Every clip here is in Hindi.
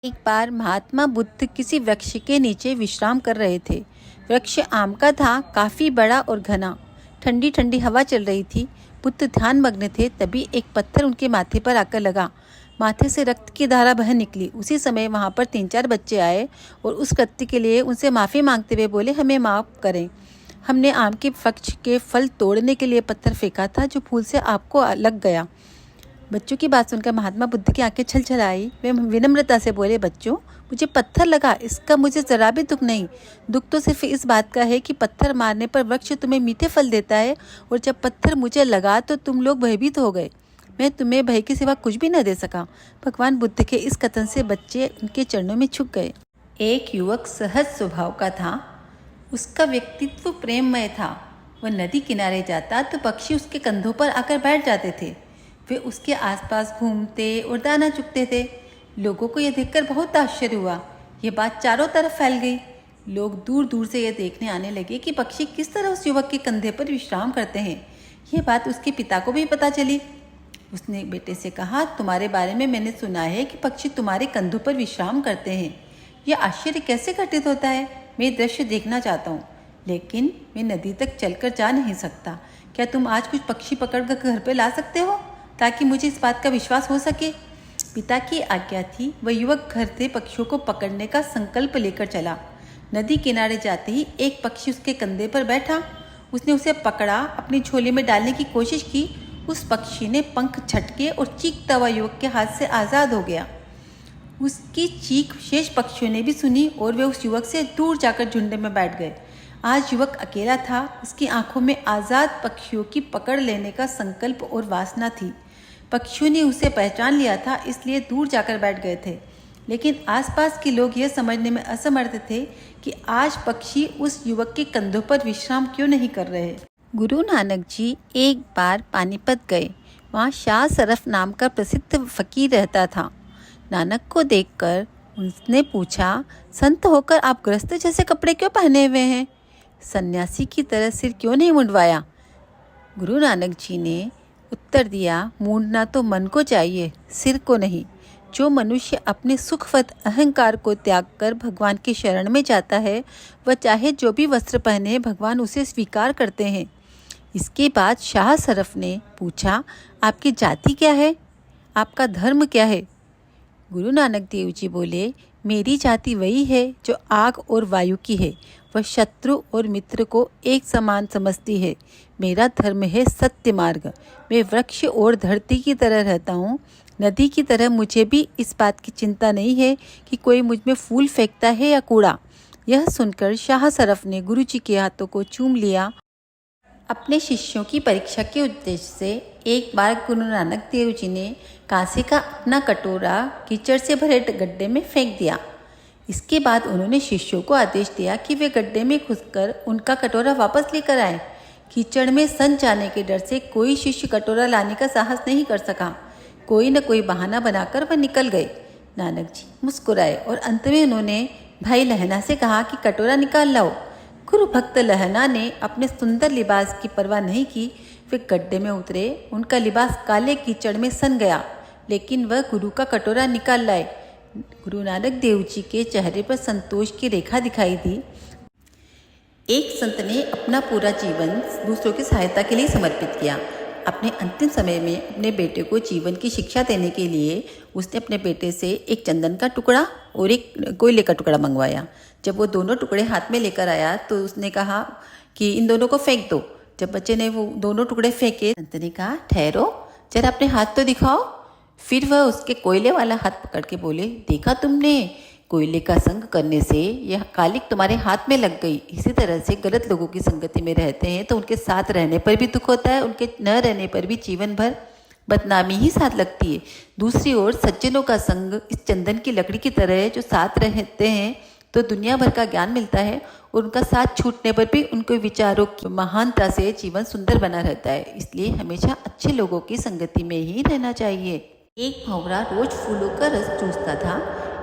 एक बार महात्मा बुद्ध किसी वृक्ष के नीचे विश्राम कर रहे थे। वृक्ष आम का था, काफी बड़ा और घना। ठंडी ठंडी हवा चल रही थी। बुद्ध ध्यान मग्न थे। तभी एक पत्थर उनके माथे पर आकर लगा। माथे से रक्त की धारा बह निकली। उसी समय वहां पर 3-4 बच्चे आए और उस कृत्य के लिए उनसे माफी मांगते हुए बोले, हमें माफ करें, हमने आम के वृक्ष के फल तोड़ने के लिए पत्थर फेंका था जो फूल से आपको लग गया। बच्चों की बात सुनकर महात्मा बुद्ध की आंखें छल आई। वे विनम्रता से बोले, बच्चों, मुझे पत्थर लगा, इसका मुझे जरा भी दुख नहीं। दुख तो सिर्फ इस बात का है कि पत्थर मारने पर वृक्ष तुम्हें मीठे फल देता है और जब पत्थर मुझे लगा तो तुम लोग भयभीत हो गए। मैं तुम्हें भय के सिवा कुछ भी न दे सका। भगवान बुद्ध के इस कथन से बच्चे उनके चरणों में झुक गए। एक युवक सहज स्वभाव का था। उसका व्यक्तित्व प्रेममय था। वह नदी किनारे जाता तो पक्षी उसके कंधों पर आकर बैठ जाते थे। वे उसके आसपास घूमते और दाना चुगते थे। लोगों को यह देखकर बहुत आश्चर्य हुआ। यह बात चारों तरफ फैल गई। लोग दूर दूर से यह देखने आने लगे कि पक्षी किस तरह उस युवक के कंधे पर विश्राम करते हैं। यह बात उसके पिता को भी पता चली। उसने बेटे से कहा, तुम्हारे बारे में मैंने सुना है कि पक्षी तुम्हारे कंधों पर विश्राम करते हैं। यह आश्चर्य कैसे घटित होता है? मैं दृश्य देखना चाहता हूँ, लेकिन मैं नदी तक चलकर जा नहीं सकता। क्या तुम आज कुछ पक्षी पकड़कर घर पर ला सकते हो ताकि मुझे इस बात का विश्वास हो सके? पिता की आज्ञा थी। वह युवक घर से पक्षियों को पकड़ने का संकल्प लेकर चला। नदी किनारे जाते ही एक पक्षी उसके कंधे पर बैठा। उसने उसे पकड़ा, अपनी झोली में डालने की कोशिश की। उस पक्षी ने पंख झटके और चीखता हुआ युवक के हाथ से आज़ाद हो गया। उसकी चीख शेष पक्षियों ने भी सुनी और वे उस युवक से दूर जाकर झुंड में बैठ गए। आज युवक अकेला था। उसकी आंखों में आज़ाद पक्षियों की पकड़ लेने का संकल्प और वासना थी। पक्षियों ने उसे पहचान लिया था, इसलिए दूर जाकर बैठ गए थे। लेकिन आसपास के लोग यह समझने में असमर्थ थे कि आज पक्षी उस युवक के कंधों पर विश्राम क्यों नहीं कर रहे। गुरु नानक जी एक बार पानीपत गए। वहाँ शाह सरफ नाम का प्रसिद्ध फकीर रहता था। नानक को देखकर उसने पूछा, संत होकर आप गृहस्थ जैसे कपड़े क्यों पहने हुए हैं? सन्यासी की तरह सिर क्यों नहीं मुंडवाया? गुरु नानक जी ने उत्तर दिया, मूंडना तो मन को चाहिए, सिर को नहीं। जो मनुष्य अपने सुखवत अहंकार को त्याग कर भगवान की शरण में जाता है, वह चाहे जो भी वस्त्र पहने, भगवान उसे स्वीकार करते हैं। इसके बाद शाह सरफ ने पूछा, आपकी जाति क्या है? आपका धर्म क्या है? गुरु नानक देव जी बोले, मेरी जाति वही है जो आग और वायु की है। वह शत्रु और मित्र को एक समान समझती है। मेरा धर्म है सत्य मार्ग। मैं वृक्ष और धरती की तरह रहता हूँ। नदी की तरह मुझे भी इस बात की चिंता नहीं है कि कोई मुझ में फूल फेंकता है या कूड़ा। यह सुनकर शाह सरफ ने गुरु जी के हाथों को चूम लिया। अपने शिष्यों की परीक्षा के उद्देश्य से एक बार गुरु नानक देव जी ने कांसे का अपना कटोरा कीचड़ से भरे गड्ढे में फेंक दिया। इसके बाद उन्होंने शिष्यों को आदेश दिया कि वे गड्ढे में घुसकर उनका कटोरा वापस लेकर आए। कीचड़ में सन जाने के डर से कोई शिष्य कटोरा लाने का साहस नहीं कर सका। कोई न कोई बहाना बनाकर वह निकल गए। नानक जी मुस्कुराए और अंत में उन्होंने भाई लहना से कहा कि कटोरा निकाल लाओ। गुरु भक्त लहना ने अपने सुंदर लिबास की परवाह नहीं की। वे गड्ढे में उतरे। उनका लिबास काले कीचड़ में सन गया, लेकिन वह गुरु का कटोरा निकाल लाए। गुरु नानक देव जी के चेहरे पर संतोष की रेखा दिखाई दी। एक संत ने अपना पूरा जीवन दूसरों की सहायता के लिए समर्पित किया। अपने अंतिम समय में अपने बेटे को जीवन की शिक्षा देने के लिए उसने अपने बेटे से एक चंदन का टुकड़ा और एक कोयले का टुकड़ा मंगवाया। जब वो दोनों टुकड़े हाथ में लेकर आया तो उसने कहा कि इन दोनों को फेंक दो। जब बच्चे ने वो दोनों टुकड़े फेंके, संत ने कहा, ठहरो, जरा अपने हाथ तो दिखाओ। फिर वह उसके कोयले वाला हाथ पकड़ के बोले, देखा तुमने, कोयले का संग करने से यह कालिक तुम्हारे हाथ में लग गई। इसी तरह से गलत लोगों की संगति में रहते हैं तो उनके साथ रहने पर भी दुख होता है, उनके न रहने पर भी जीवन भर बदनामी ही साथ लगती है। दूसरी ओर सज्जनों का संग इस चंदन की लकड़ी की तरह है, जो साथ रहते हैं तो दुनिया भर का ज्ञान मिलता है और उनका साथ छूटने पर भी उनके विचारों की महानता से जीवन सुंदर बना रहता है। इसलिए हमेशा अच्छे लोगों की संगति में ही रहना चाहिए। एक भंवरा रोज फूलों का रस चूसता था।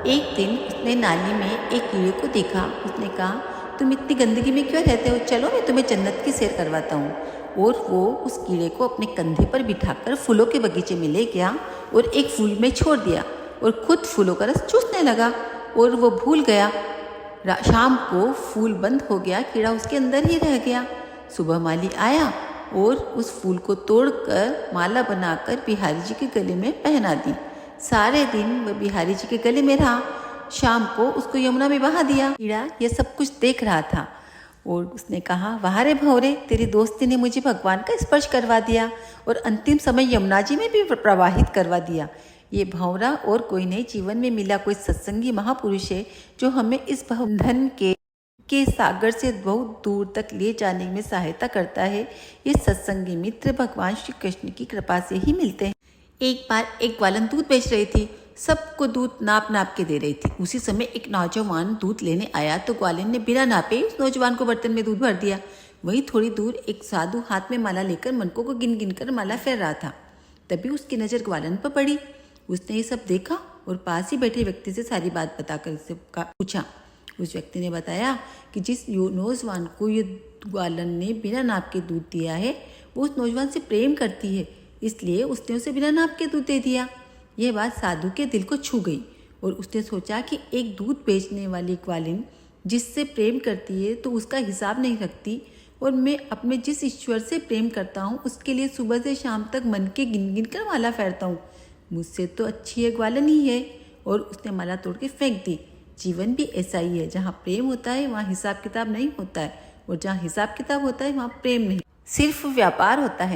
एक दिन उसने नाली में एक कीड़े को देखा। उसने कहा, तुम इतनी गंदगी में क्यों रहते हो? चलो मैं तुम्हें जन्नत की सैर करवाता हूँ। और वो उस कीड़े को अपने कंधे पर बिठाकर फूलों के बगीचे में ले गया और एक फूल में छोड़ दिया। और खुद फूलों का रस चूसने लगा और वो भूल गया। शाम को फूल बंद हो गया, कीड़ा उसके अंदर ही रह गया। सुबह माली आया और उस फूल को तोड़कर माला बनाकर बिहारी जी के गले में पहना दी। सारे दिन वह बिहारी जी के गले में रहा। शाम को उसको यमुना में बहा दिया। कीड़ा यह सब कुछ देख रहा था और उसने कहा, वाह रे भंवरे, तेरी दोस्ती ने मुझे भगवान का स्पर्श करवा दिया और अंतिम समय यमुना जी में भी प्रवाहित करवा दिया। ये भंवरा और कोई नहीं, जीवन में मिला कोई सत्संगी महापुरुष है जो हमें इस बंधन के सागर से बहुत दूर तक ले जाने में सहायता करता है। ये सत्संगी मित्र भगवान श्री कृष्ण की कृपा से ही मिलते हैं। एक बार एक ग्वालन दूध बेच रही थी, सबको दूध नाप नाप के दे रही थी। उसी समय एक नौजवान दूध लेने आया तो ग्वालन ने बिना नापे उस नौजवान को बर्तन में दूध भर दिया। वहीं थोड़ी दूर एक साधु हाथ में माला लेकर मनकों को गिन गिन कर माला फेर रहा था। तभी उसकी नज़र ग्वालन पर पड़ी। उसने ये सब देखा और पास ही बैठे व्यक्ति से सारी बात बताकर उससे पूछा। उस व्यक्ति ने बताया कि जिस नौजवान को ये ग्वालन ने बिना नाप के दूध दिया है वो उस नौजवान से प्रेम करती है, इसलिए उसने उसे बिना नाप के दूध दे दिया। यह बात साधु के दिल को छू गई और उसने सोचा कि एक दूध बेचने वाली ग्वालिन जिससे प्रेम करती है तो उसका हिसाब नहीं रखती, और मैं अपने जिस ईश्वर से प्रेम करता हूँ उसके लिए सुबह से शाम तक मन के गिन गिन कर माला फेरता हूँ। मुझसे तो अच्छी है ग्वालन ही है। और उसने माला तोड़ के फेंक दी। जीवन भी ऐसा ही है, जहाँ प्रेम होता है वहाँ हिसाब किताब नहीं होता है, और जहाँ हिसाब किताब होता है वहाँ प्रेम नहीं, सिर्फ व्यापार होता है।